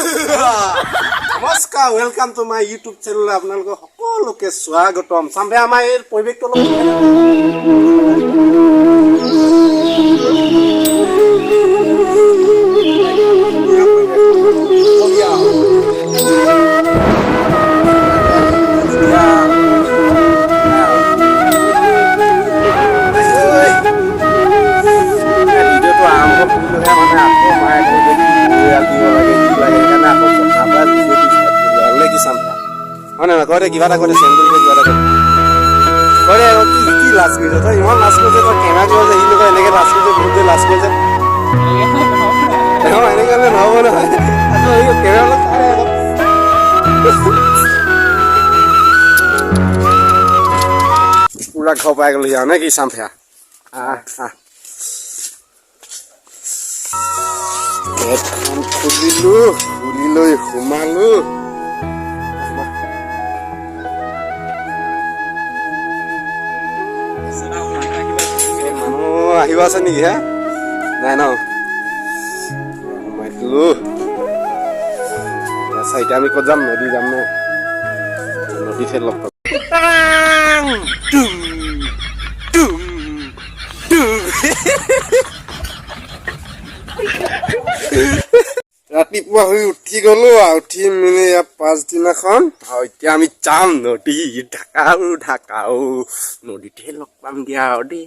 নমস্কাৰ welcome to my YouTube channel আপোনালোকক সকলোকে স্বাগতম চামবে আমাৰ এই পৰিৱেশটো কিবা এটা কৰে চেণ্ডেলকে কিবা এটা কৰে কি লাজ কৰিছে তই ইমান লাজ কৰিছে তই কেমেৰা কৰিব যে সি এনেকৈ লাজ কৰিছে বহুত যে লাজ কৰিছে এনেকৈ হ'লে নহ'ব নহয় কেমেৰা অলপ চাই পুৰা ঘৰ পাই গ'লো ইয়াৰ নে কি চাম ফেয়া খুলিলো খুলি লৈ সোমালো আহিব আছে নেকি হে নাই ন সোমাই দিলো আচ্ছা এতিয়া আমি ক'ত যাম নদী যাম ন নদীতহে লগ পাম ৰাতিপুৱা হৈ উঠি গলো আৰু উঠি মেলি পাছদিনাখন আৰু এতিয়া আমি যাম নদী ঢাকাও নদীতহে লগ পাম দিয়া আৰু দেই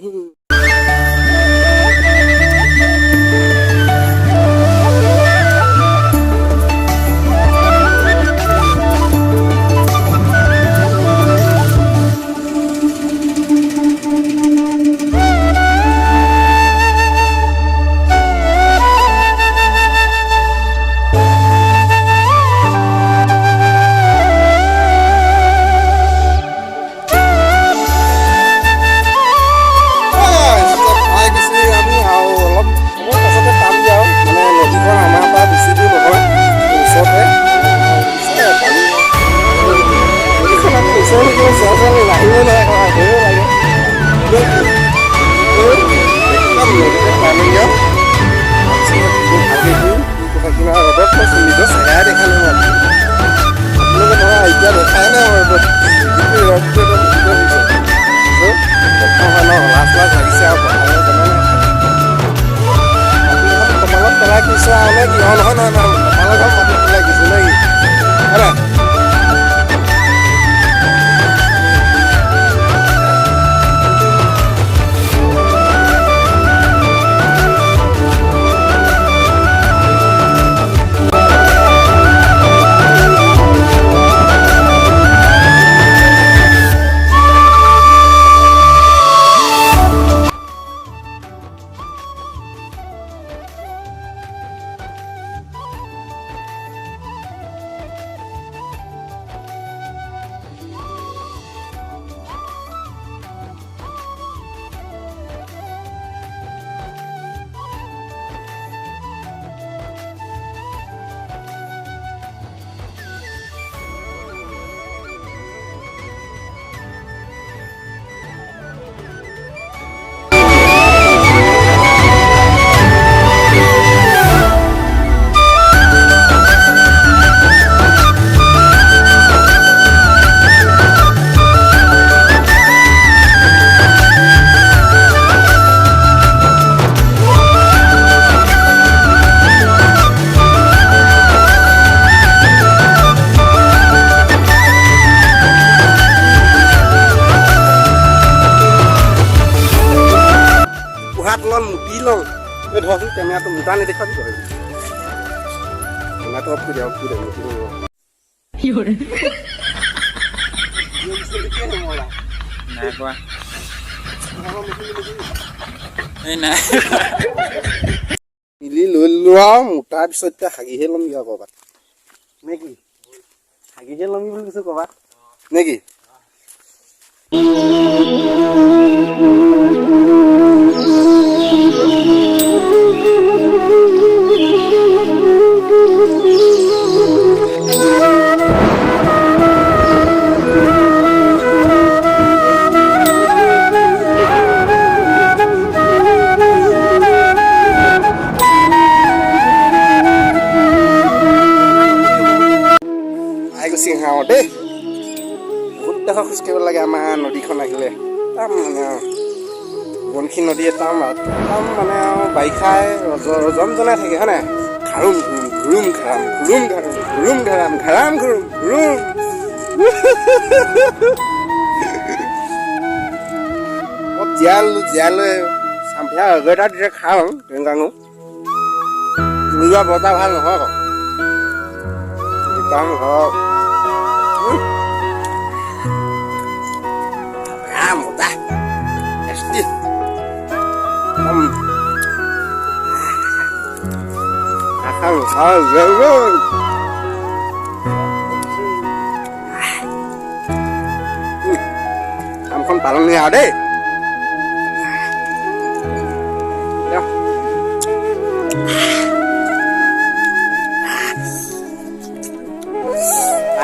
কেমেৰাটো মোটা নেদেখা দিব কেমেৰাটো অফ কৰি মিলি লৈ লোৱা মোটাৰ পিছত এতিয়া হাগিহে ল'ম দিয়া ক'ৰবাত নে কি হাগিহে ল'ম বুলি কৈছো ক'ৰবাত নে কি দেই বহুত দেখা খোজ কাঢ়িব লাগে আমাৰ নদীখন আহিলে একদম মানে বনশী নদী একদম মানে আৰু বাৰিষাই ৰজনজনাই থাকে হয় নাই ঘাৰুম ঘুৰুম ঘাৰাম ঘুৰুম ঘাৰুম ঘুৰুম ঘাৰাম ঘাৰাম ঘুৰুম ঘুৰুম মই জীয়ালৈ চাম্ভিয়া এটা দিলে খাওঁ তেনেকুৱাঙো মিলোৱা বজা ভাল নহয় আকৌ দোকান হওক মজা টেষ্টি কামখন পালনি আৰু দেই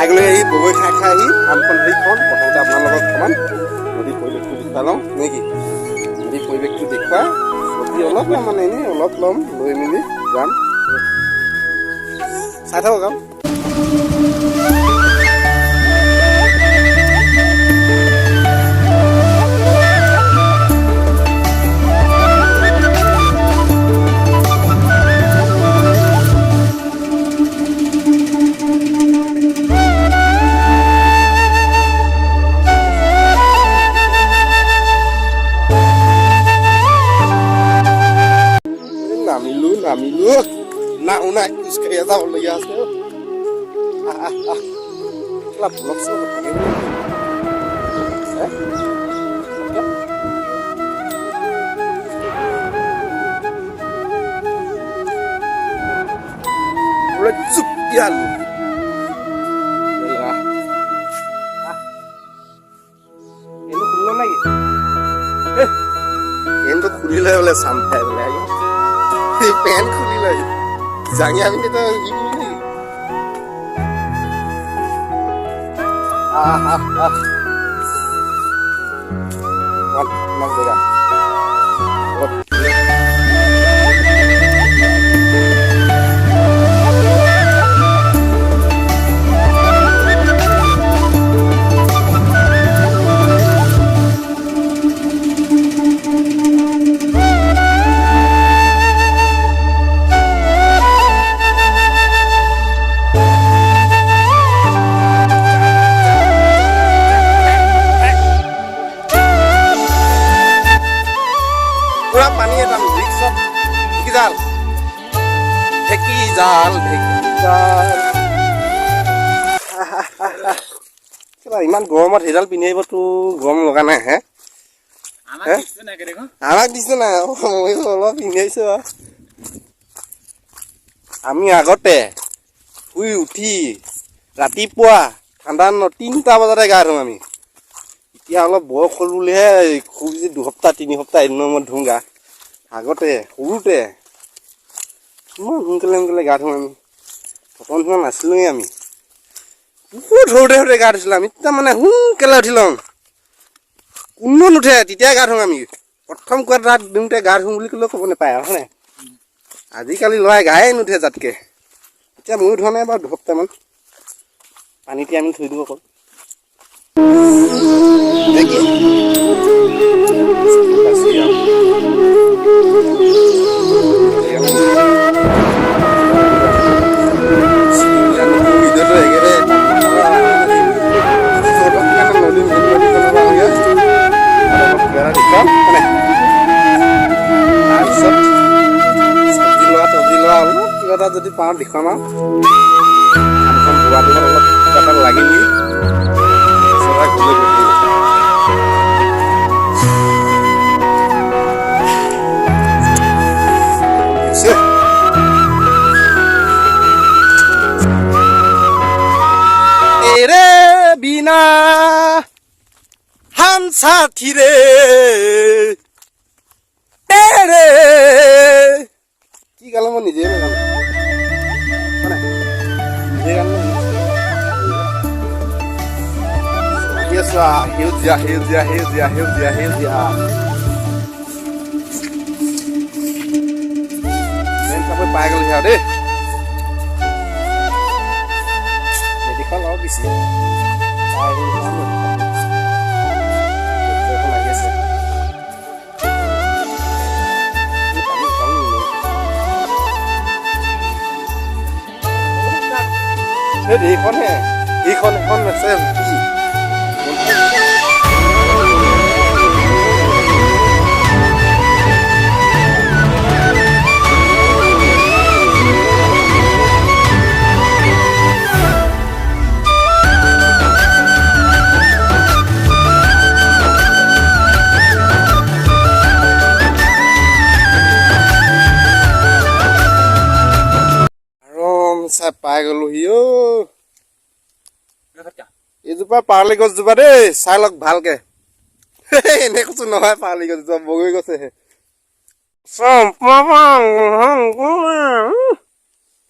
আগলৈ আহি বগৈ খাই আহি কামখন হেৰি খাওঁ প্ৰথমতে আপোনাৰ লগত অকণমান নদীৰ পৰিৱেশটো দেখুৱাই লওঁ নেকি নদীৰ পৰিৱেশটো দেখুৱাই নদী অলপ ল'ম মানে এনেই অলপ ল'ম লৈ মেলি যাম চাই থাকক যাম নামিলো নাও নাই খোজকাঢ়ি যাবলগীয়া আছে খুলিলে বোলে চাম খাই বোলে পেন খুলি লয় জাঙি আমি তো পানী এটা ৰিক্সত ঢেঁকী জাল ইমান গৰমত সেইডাল পিন্ধি আহিবতো গৰম লগা নাই হে আমাক দিছে নাই অলপ পিন্ধি আহিছো আমি আগতে শুই উঠি ৰাতিপুৱা ঠাণ্ডা 3টা বজাতে গা ধুওঁ আমি এতিয়া অলপ বয়স হ'ল বুলিহে খুব বেছি 2 সপ্তাহ 3 সপ্তাহ এদিনৰ মূৰত ধুওঁ গা আগতে সৰুতে ইমান সোনকালে গা ধুওঁ আমি প্ৰথম ধোৱা নাছিলোঁৱেই আমি বহুত সৰুতে গা ধুইছিলোঁ আমি তেতিয়া মানে সোনকালে উঠি লওঁ কোনো নুঠে তেতিয়াই গা ধুওঁ আমি প্ৰথম কোৱাত ৰাত দিওঁতে গা ধুওঁ বুলি ক'লেও ক'ব নাপায় আৰু হয়নে আজিকালি ল'ৰাই গায়ে নুঠে যাতকৈ এতিয়া ময়ো ধোৱা নাই বাৰু 2 সপ্তাহমান পানীতে আমি থৈ দিব অকল যদি পাওঁ দেখুৱাম আৰু অলপ কিবা লাগি মেলি तेरे बिना हम साथी रे तेरे की गाल मैं निजे में गाल निजे गाल yes healthy men sampai pagal ya deh jadi kalau bisa এইখনহে এইখন এখন আছে কি চাই পাই গলো এইজোপা পাৰ্লি গছজোপা দেই চাই লওক ভালকে এনে কৈছো নহয় পাৰ্লি গছজোপা বগৰী গছেহে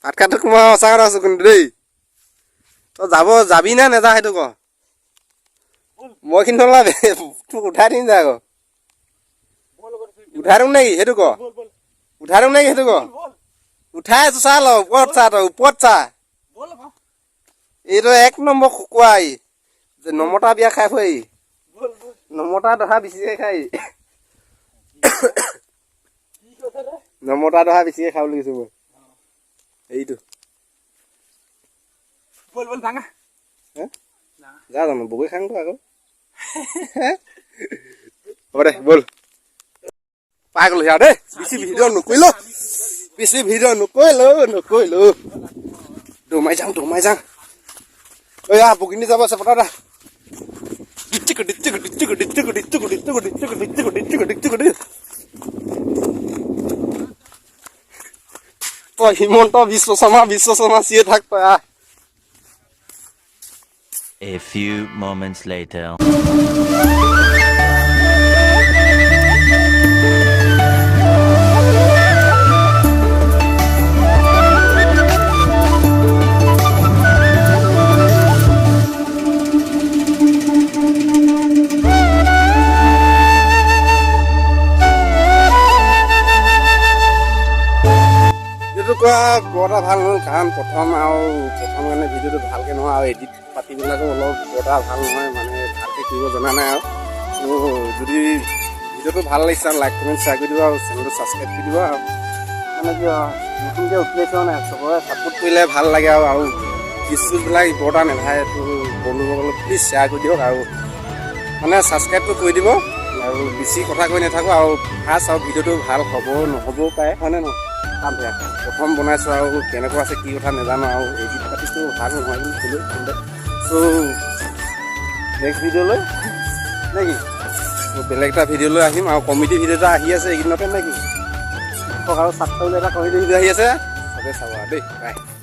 ভাত খাতো মই সঁচা কথা আছো কিন্তু দেই তই যাবি না নেযা সেইটো ক মই কিন্তু অলপ তোক উঠাই দিম যা আকৌ উঠাই দিম নেকি সেইটো ক উঠাই দিম নেকি সেইটো ক উঠাই আছো চা ল ওপৰত চা তই ওপৰত চা এইটো 1 নম্বৰ শুকুৱাই যে নমতা বিয়া খাই হৈ নমতা দহা বেছিকে খাই নমতা দহা বেছিকে খাব লাগিছো মই এইটো যা জানো বগৰী খাংতো আকৌ হ'ব দে বল পাই গলো সিয়া দেই বেছি ভিডিঅ' নকৰিলো বেছি ভিডিঅ' নকৰিলো দমাই যাওঁ ঐ বগিনি যাব আছে পতা তই হিমন্ত বিশ্ব শৰ্মা চিয়ে থাক তই A few moments later. বৰ এটা ভাল নহ'ল কাৰণ প্ৰথম মানে ভিডিঅ'টো ভালকৈ নহয় আৰু এডিট পাতিবিলাকো অলপ বৰ এটা ভাল নহয় মানে ভালকৈ কৰিব জনা নাই আৰু যদি ভিডিঅ'টো ভাল লাগিছে লাইক কমেণ্ট শ্বেয়াৰ কৰি দিব আৰু চেনেলটো ছাবস্ক্ৰাইব কৰি দিব আৰু মানে কি নতুনকৈ উঠিছে নাই চবৰে ছাপোৰ্ট কৰিলে ভাল লাগে আৰু ভিডিঅ'বিলাক বৰ এটা নেভায় এইটো বন্ধুসকলক প্লিজ শ্বেয়াৰ কৰি দিয়ক আৰু মানে ছাবস্ক্ৰাইবটো কৰি দিব আৰু বেছি কথা কৈ নাথাকোঁ আৰু ফাৰ্ষ্ট আৰু ভিডিঅ'টো ভাল হ'ব নহ'বও পাৰে হয়নে নহয় প্ৰথম বনাইছোঁ আৰু কেনেকুৱা আছে কি কথা নাজানো আৰু এডিট পাতিটো ভাল নহয় বুলি ক'লোঁ কিন্তু চ' নেক্সট ভিডিঅ'লৈ নে কি বেলেগ এটা ভিডিঅ'লৈ আহিম আৰু কমেডি ভিডিঅ' এটা আহি আছে এইকেইদিনতে নে কি আৰু ছাত্ৰ এটা কমেডি ভিডিঅ' আহি আছে চবেই চাব দেই বাই